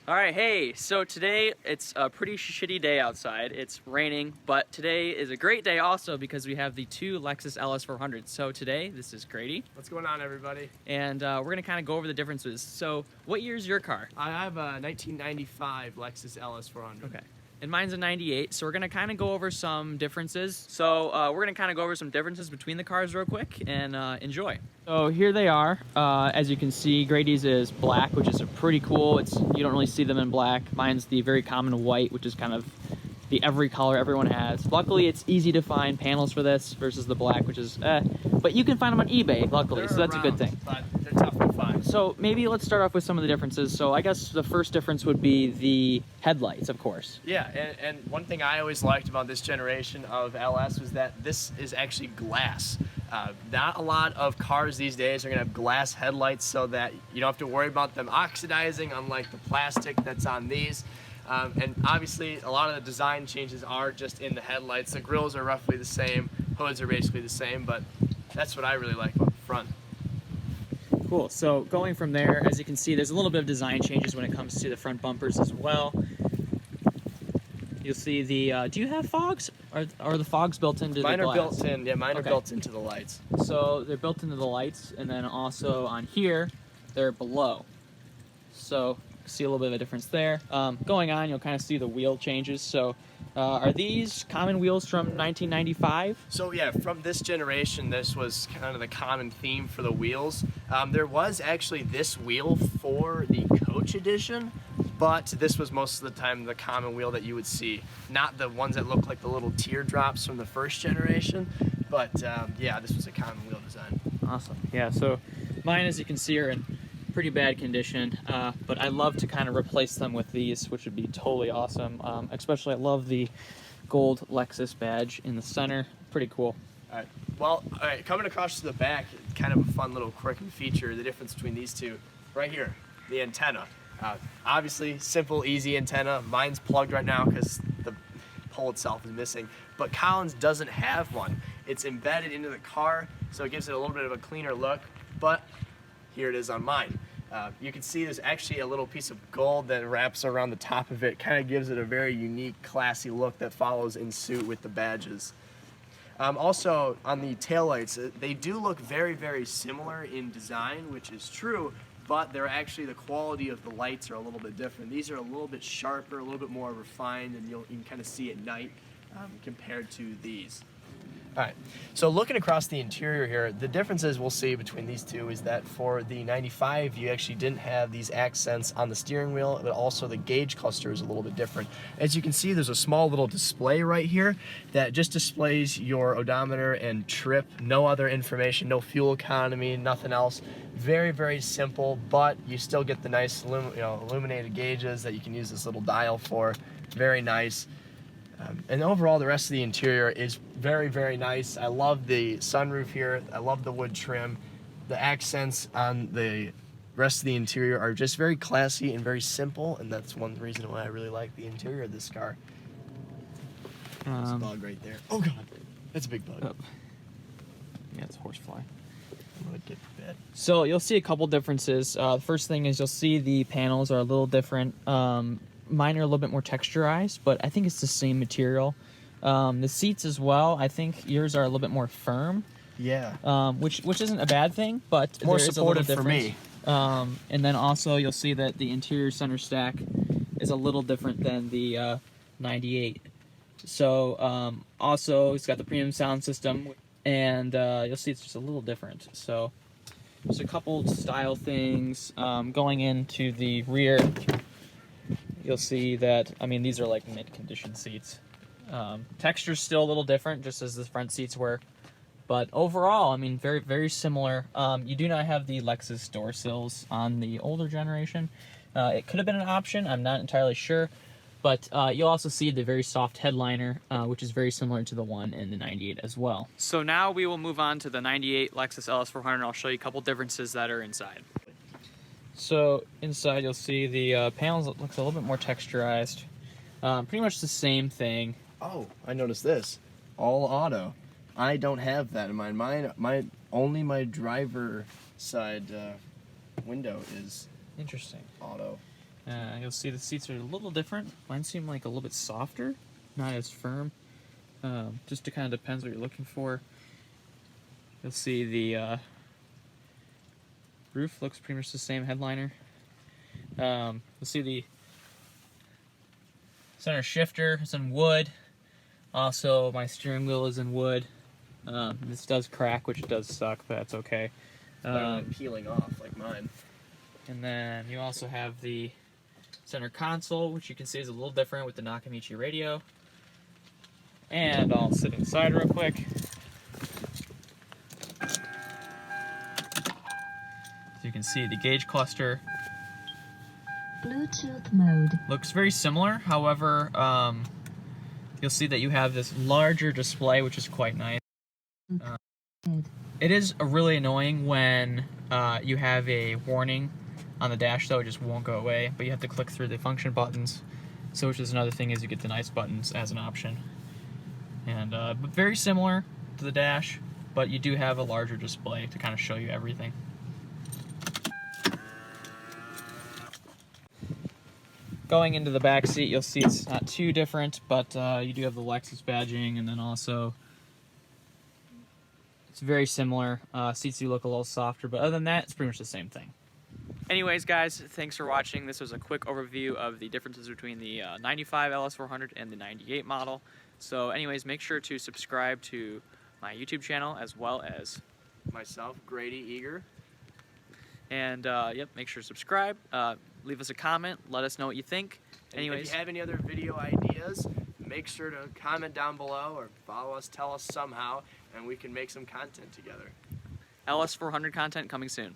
All right, hey, so today it's a pretty shitty day outside. It's raining, but today is a great day also because we have the two Lexus LS400s. So today, this is Grady. What's going on, everybody? And we're gonna kind of go over the differences. So what year's your car? I have a 1995 Lexus LS400. Okay. And mine's a 98, so we're gonna kind of go over some differences. So we're gonna kind of go over some differences between the cars real quick and enjoy. So here they are. As you can see, Grady's is black, which is pretty cool. You don't really see them in black. Mine's the very common white, which is kind of the every color everyone has. Luckily, it's easy to find panels for this versus the black, which is but you can find them on eBay, luckily, so that's a good thing. But they're tough to find. So maybe let's start off with some of the differences. So I guess the first difference would be the headlights, of course. Yeah, and one thing I always liked about this generation of LS was that this is actually glass. Not a lot of cars these days are going to have glass headlights so that you don't have to worry about them oxidizing, unlike the plastic that's on these. And obviously, a lot of the design changes are just in the headlights. The grills are roughly the same, hoods are basically the same, but that's what I really like about the front. Cool. So going from there, as you can see, there's a little bit of design changes when it comes to the front bumpers as well. You'll see the, do you have fogs? Are the fogs built into the glass? Mine are built in, yeah, mine are built into the lights. So they're built into the lights, and then also on here, they're below. So see a little bit of a difference there. Going on, you'll kind of see the wheel changes. So are these common wheels from 1995? So yeah, from this generation, this was kind of the common theme for the wheels. There was actually this wheel for the Coach Edition, but this was most of the time the common wheel that you would see. Not the ones that look like the little teardrops from the first generation, but yeah, this was a common wheel design. Awesome. Yeah, so mine, as you can see, are in pretty bad condition, but I love to kind of replace them with these, which would be totally awesome. Especially I love the gold Lexus badge in the center. Pretty cool. All right. Well, all right, coming across to the back, kind of a fun little quirk and feature, the difference between these two. Right here, the antenna. Obviously, simple, easy antenna. Mine's plugged right now because the pole itself is missing, but Collins doesn't have one. It's embedded into the car, so it gives it a little bit of a cleaner look, but here it is on mine. You can see there's actually a little piece of gold that wraps around the top of it, kind of gives it a very unique, classy look that follows in suit with the badges. Also, on the taillights, they do look very, very similar in design, which is true, but they're actually, the quality of the lights are a little bit different. These are a little bit sharper, a little bit more refined, and you can kind of see at night compared to these. All right, so looking across the interior here, the differences we'll see between these two is that for the 95, you actually didn't have these accents on the steering wheel, but also the gauge cluster is a little bit different. As you can see, there's a small little display right here that just displays your odometer and trip, no other information, no fuel economy, nothing else. Very, very simple, but you still get the nice illuminated gauges that you can use this little dial for. Very nice. And overall, the rest of the interior is very, very nice. I love the sunroof here. I love the wood trim. The accents on the rest of the interior are just very classy and very simple, and that's one reason why I really like the interior of this car. There's a bug right there. Oh God, that's a big bug. Oh. Yeah, it's a horsefly. I'm gonna get to bed. So you'll see a couple differences. The first thing is you'll see the panels are a little different. Mine are a little bit more texturized, but I think it's the same material. The seats as well, I think yours are a little bit more firm. Yeah. Which isn't a bad thing, but More there is supportive a little for difference. me. And then also you'll see that the interior center stack is a little different than the 98. So also it's got the premium sound system, and you'll see it's just a little different. So there's a couple style things. Going into the rear, you'll see that, I mean, these are like mint-condition seats. Texture's still a little different, just as the front seats were. But overall, I mean, very, very similar. You do not have the Lexus door sills on the older generation. It could have been an option, I'm not entirely sure. But you'll also see the very soft headliner, which is very similar to the one in the 98 as well. So now we will move on to the 98 Lexus LS400. I'll show you a couple differences that are inside. So inside you'll see the panels look a little bit more texturized. Pretty much the same thing. Oh, I noticed this. All auto. I don't have that in mine. Only my driver side window is Interesting. auto. You'll see the seats are a little different. Mine seem like a little bit softer, not as firm. Just kind of depends what you're looking for. You'll see the roof looks pretty much the same, headliner. You'll see the center shifter is in wood. Also, my steering wheel is in wood. This does crack, which does suck, but that's okay. Better than peeling off like mine. And then you also have the center console, which you can see is a little different with the Nakamichi radio. And I'll sit inside real quick. So you can see the gauge cluster. Bluetooth mode. Looks very similar, however, you'll see that you have this larger display, which is quite nice. It is really annoying when you have a warning on the dash, though. It just won't go away, but you have to click through the function buttons. So, which is another thing, is you get the nice buttons as an option. And but very similar to the dash, but you do have a larger display to kind of show you everything. Going into the back seat, you'll see it's not too different, but you do have the Lexus badging, and then also it's very similar. Seats do look a little softer, but other than that, it's pretty much the same thing. Anyways, guys, thanks for watching. This was a quick overview of the differences between the 95 LS400 and the 98 model. So anyways, make sure to subscribe to my YouTube channel as well as Myself, Grady Eager. and yep, make sure to subscribe. Leave us a comment. Let us know what you think. And Anyways, if you have any other video ideas, make sure to comment down below or follow us, tell us somehow, and we can make some content together. LS400 content coming soon.